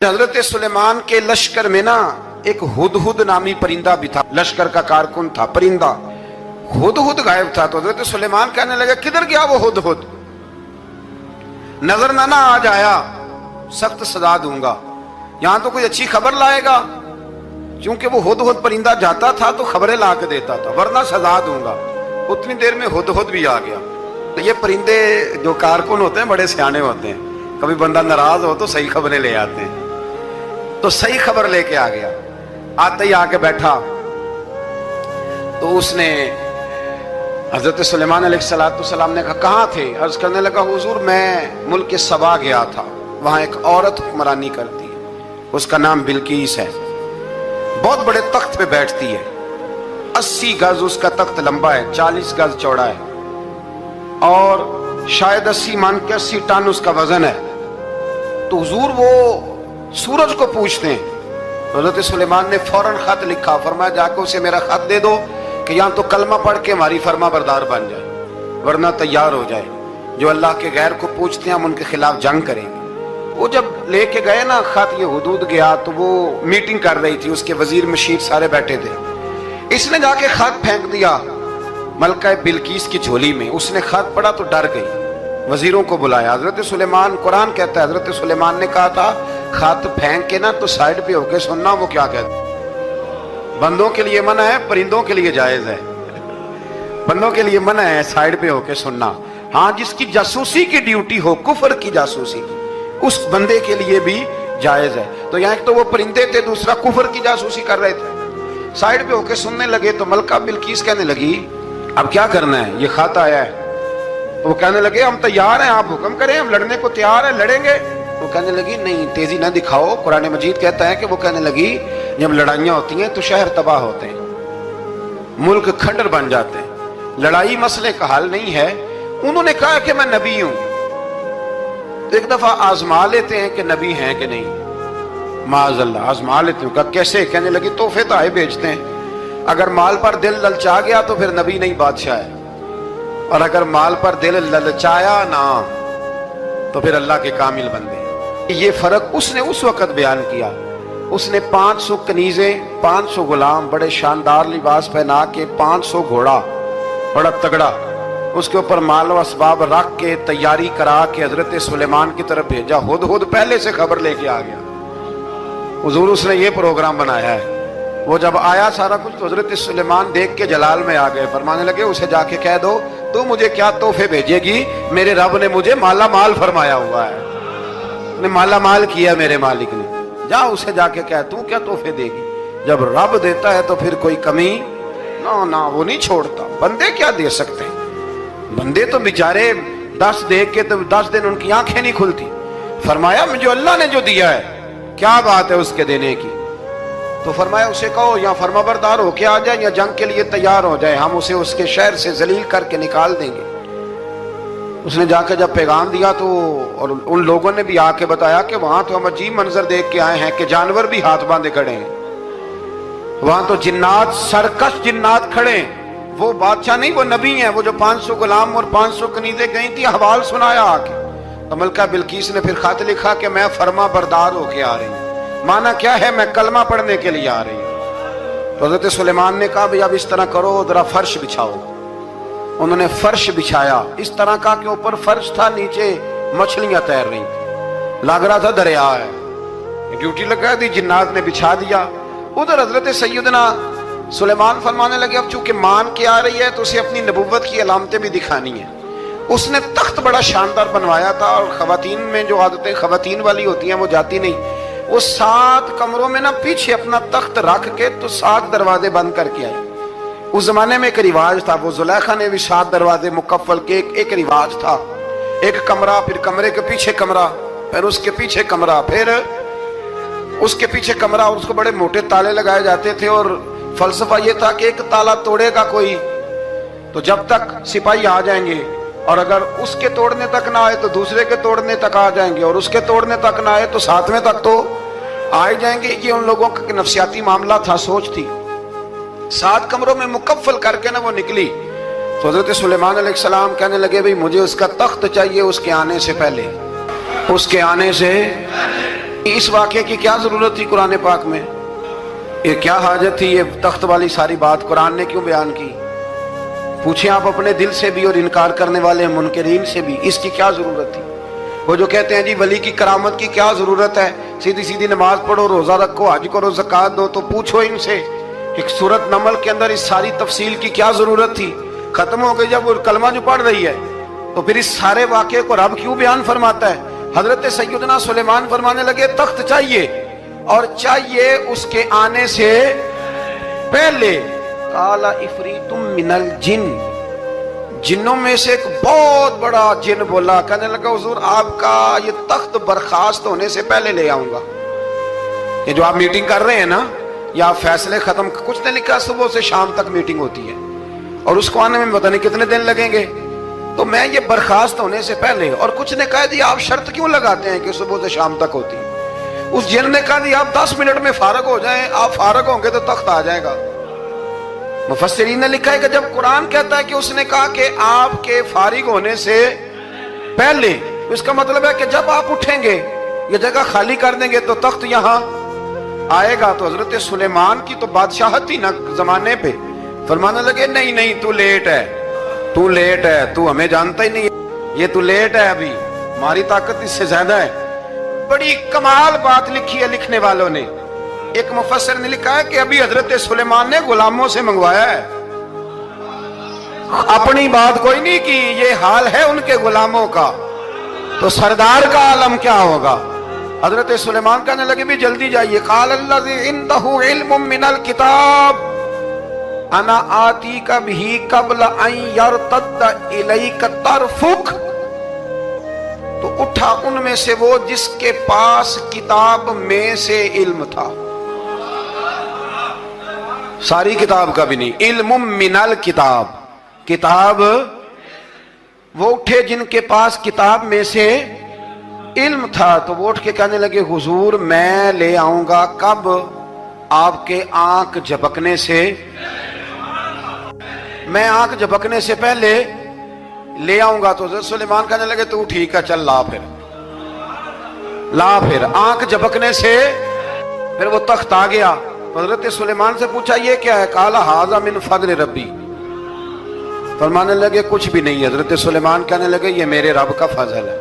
हजरत सुलेमान के लश्कर में ना एक हुदहुद नामी परिंदा भी था, लश्कर का कारकुन था। परिंदा हुदहुद गायब था, तो हजरत सुलेमान कहने लगे किधर गया वो हुदहुद, नजर ना आ जाया सख्त सजा दूंगा। यहां तो कोई अच्छी खबर लाएगा, क्योंकि वो हुदहुद परिंदा जाता था तो खबरें ला के देता था, वरना सजा दूंगा। उतनी देर में हुदहुद भी आ गया। तो ये परिंदे जो कारकुन होते हैं बड़े सियाने होते हैं, कभी बंदा नाराज हो तो सही खबरें ले आते हैं। तो सही खबर लेके आ गया, आते ही आके बैठा तो उसने हजरत सुलेमान अलैहिस्सलाम ने कहा कहाँ थे? अर्ज करने लगा हुजूर मैं मुल्क सबा गया था, वहां एक औरत हुक्मरानी करती है, उसका नाम बिल्कीस है, बहुत बड़े तख्त पे बैठती है, 80 गज उसका तख्त लंबा है, 40 गज चौड़ा है और शायद 80 मान के 80 टन उसका वजन है। तो हुजूर वो सूरज को पूछते हैं। हजरत सुलेमान ने फौरन खत लिखा, फरमाया जाकर उसे मेरा खत दे दो कि यहाँ तो कलमा पढ़ के हमारी फरमा बरदार बन जाए, वरना तैयार हो जाए, जो अल्लाह के गैर को पूछते हैं हम उनके खिलाफ जंग करेंगे। वो जब लेके गए ना खत, ये हुदूद गया तो वो मीटिंग कर रही थी, उसके वजीर मशीर सारे बैठे थे। इसने जाके खत फेंक दिया मलका बिल्कीस की झोली में। उसने खत पढ़ा तो डर गई, वजीरों को बुलाया। हजरत सुलेमान, कुरान कहता है हजरत सुलेमान ने कहा था खत फेंक के ना तो साइड पे होके सुनना वो क्या कहता है। बंदों के लिए मना है, परिंदों के लिए जायज है। बंदों के लिए मना है साइड पे होके सुनना। हाँ, जिसकी जासूसी की ड्यूटी हो, कुफर की जासूसी, उस बंदे के लिए भी जायज है। तो यहाँ एक तो वो परिंदे थे, दूसरा कुफर की जासूसी कर रहे थे। साइड पे होके सुनने लगे तो मलका बिल्कीस कहने लगी अब क्या करना है, ये खत आया है। तो वो कहने लगे हम तैयार हैं, आप हुक्म करें, हम लड़ने को तैयार हैं, लड़ेंगे। वो कहने लगी नहीं, तेजी ना दिखाओ। कुरान मजीद कहता है कि वो कहने लगी जब लड़ाइयां होती हैं तो शहर तबाह होते हैं, मुल्क खंडर बन जाते हैं, लड़ाई मसले का हल नहीं है। उन्होंने कहा कि मैं नबी हूं, तो एक दफा आजमा लेते हैं कि नबी हैं कि नहीं। माज़अल्लाह आजमा लेते हैं। कहा कैसे? कहने लगी तोहफे तो आए भेजते हैं, अगर माल पर दिल ललचा गया तो फिर नबी नहीं बादशाह है, और अगर माल पर दिल ललचाया ना तो फिर अल्लाह के कामिल बंदे। ये फर्क उसने उस वक्त बयान किया। उसने 500 कनीजें, 500 गुलाम, बड़े शानदार लिबास पहना के, 500 घोड़ा बड़ा तगड़ा, उसके ऊपर माल व असबाब रख के तैयारी करा के हजरत सुलेमान की तरफ भेजा। हुदहुद पहले से खबर लेके आ गया, हुजूर उसने ये प्रोग्राम बनाया है। वो जब आया सारा कुछ तो हजरत सुलेमान देख के जलाल में आ गए, फरमाने लगे उसे जाके कह दो तू मुझे क्या तोहफे भेजेगी, मेरे रब ने मुझे माला माल फरमाया हुआ है, ने माला माल किया मेरे मालिक ने। जा उसे जाके कह तू क्या तोहफे देगी। जब रब देता है तो फिर कोई कमी ना ना वो नहीं छोड़ता। बंदे क्या दे सकते हैं, बंदे तो बेचारे 10 दे के तो 10 दिन उनकी आंखें नहीं खुलती। फरमाया मुझे अल्लाह ने जो दिया है क्या बात है उसके देने की। तो फरमाया उसे कहो या फरमाबरदार होके आ जाए या जंग के लिए तैयार हो जाए, हम उसे उसके शहर से जलील करके निकाल देंगे। उसने जाकर जब पैगाम दिया तो और उन लोगों ने भी आके बताया कि वहां तो हम अजीब मंजर देख के आए हैं कि जानवर भी हाथ बांधे खड़े हैं, वहां तो जिन्नात, सरकश जिन्नात खड़े हैं। वो बादशाह नहीं, वो नबी हैं। वो जो 500 गुलाम और 500 कनीजें गई थी, हवाल सुनाया आके। तो मलका बिल्कीस ने फिर खत लिखा कि मैं फरमा बरदार होके आ रही हूँ। माना क्या है, मैं कलमा पढ़ने के लिए आ रही हूँ। तो हजरत सुलेमान ने कहा भाई अब इस तरह करो, जरा फर्श बिछाओ। उन्होंने फर्श बिछाया, इस तरह का के ऊपर फर्श था, नीचे मछलियां तैर रही थी, लग रहा था दरिया है। ड्यूटी लगा दी, जिन्नात ने बिछा दिया। उधर हजरत सैयदना सुलेमान फरमाने लगे अब चूंकि मान के आ रही है तो उसे अपनी नबुव्वत की अलामतें भी दिखानी है। उसने तख्त बड़ा शानदार बनवाया था, और खवातीन में जो आदतें खवातीन वाली होती हैं वो जाती नहीं। वो 7 कमरों में ना पीछे अपना तख्त रख के तो 7 दरवाजे बंद करके आए। उस जमाने में एक रिवाज था, वो जुलेखा ने भी 7 दरवाजे मुकफ्फल के एक रिवाज था। एक कमरा, फिर कमरे के पीछे कमरा, फिर उसके पीछे कमरा, फिर उसके पीछे कमरा, और उसको बड़े मोटे ताले लगाए जाते थे। और फलसफा ये था कि एक ताला तोड़ेगा कोई तो जब तक सिपाही आ जाएंगे, और अगर उसके तोड़ने तक ना आए तो दूसरे के तोड़ने तक आ जाएंगे, और उसके तोड़ने तक ना आए तो 7वें तक तो आ ही जाएंगे। ये उन लोगों का नफसियाती मामला था, सोच थी। 7 कमरों में मुकफ्फल करके ना वो निकली। तो हजरत सुलेमान अलैहिस्सलाम कहने लगे भाई मुझे उसका तख्त चाहिए उसके आने से पहले, उसके आने से اس واقعے کی کیا ضرورت تھی قرآن پاک میں؟ یہ کیا حاجت تھی یہ تخت والی ساری بات قرآن نے کیوں بیان کی؟ پوچھیں آپ اپنے دل سے بھی اور انکار کرنے والے منکرین سے بھی، اس کی کیا ضرورت تھی؟ وہ جو کہتے ہیں جی ولی کی کرامت کی کیا ضرورت ہے، سیدھی سیدھی نماز پڑھو، روزہ رکھو، حج کرو، زکوٰۃ دو، تو پوچھو ان سے ایک سورت نمل کے اندر اس ساری تفصیل کی کیا ضرورت تھی؟ ختم ہو گئی جب وہ کلمہ جو پڑھ رہی ہے، تو پھر اس سارے واقعے کو رب کیوں بیان فرماتا ہے؟ حضرت سیدنا سلیمان فرمانے لگے تخت چاہیے، اور چاہیے اس کے آنے سے پہلے۔ قال عفریت من الجن، جنوں میں سے ایک بہت بڑا جن بولا، کہنے لگا حضور آپ کا یہ تخت برخاست ہونے سے پہلے لے آؤں گا۔ یہ جو آپ میٹنگ کر رہے ہیں نا، یا آپ فیصلے ختم، کچھ نے لکھا صبح سے شام تک میٹنگ ہوتی ہے اور اس کو آنے میں پتہ نہیں کتنے دن لگیں گے، تو میں یہ برخاست ہونے سے پہلے، اور کچھ نے کہا جی آپ شرط کیوں لگاتے ہیں کہ صبح سے شام تک ہوتی ہے؟ اس جن نے کہا جی آپ 10 منٹ میں فارغ ہو جائیں، آپ فارغ ہوں گے تو تخت آ جائے گا۔ مفسرین نے لکھا ہے کہ جب قرآن کہتا ہے کہ اس نے کہا کہ آپ کے فارغ ہونے سے پہلے، اس کا مطلب ہے کہ جب آپ اٹھیں گے، یہ جگہ خالی کر دیں گے تو تخت یہاں آئے گا۔ تو حضرت سلیمان کی تو بادشاہت تھی نا زمانے پہ، فرمانے لگے نہیں نہیں تو لیٹ ہے، تو لیٹ ہے، تو ہمیں جانتا ہی نہیں ہے، یہ تو لیٹ ہے، ابھی ہماری طاقت اس سے زیادہ ہے۔ بڑی کمال بات لکھی ہے لکھنے والوں نے۔ ایک مفسر نے لکھا ہے کہ ابھی حضرت سلیمان نے غلاموں سے منگوایا ہے، اپنی بات کوئی نہیں کی، یہ حال ہے ان کے غلاموں کا، تو سردار کا عالم کیا ہوگا؟ حضرت سلیمان کہنے لگے بھی جلدی جائیے۔ قال الذی عنده علم من الکتاب انا آتیک بہ قبل ان یرتد الیک طرفک، تو اٹھا ان میں سے وہ جس کے پاس کتاب میں سے علم تھا، ساری کتاب کا بھی نہیں، علم من الکتاب، کتاب، وہ اٹھے جن کے پاس کتاب میں سے علم تھا، تو وہ اٹھ کے کہنے لگے حضور میں لے آؤں گا، کب؟ آپ کے آنکھ جھپکنے سے، میں آنکھ جھپکنے سے پہلے لے آؤں گا۔ تو حضرت سلیمان کہنے لگے تو ٹھیک ہے چل لا، پھر آنکھ جھپکنے سے پھر وہ تخت آ گیا۔ حضرت سلیمان سے پوچھا یہ کیا ہے؟ قال ھذا من فضل ربی، فرمانے لگے کچھ بھی نہیں۔ حضرت سلیمان کہنے لگے یہ میرے رب کا فضل ہے۔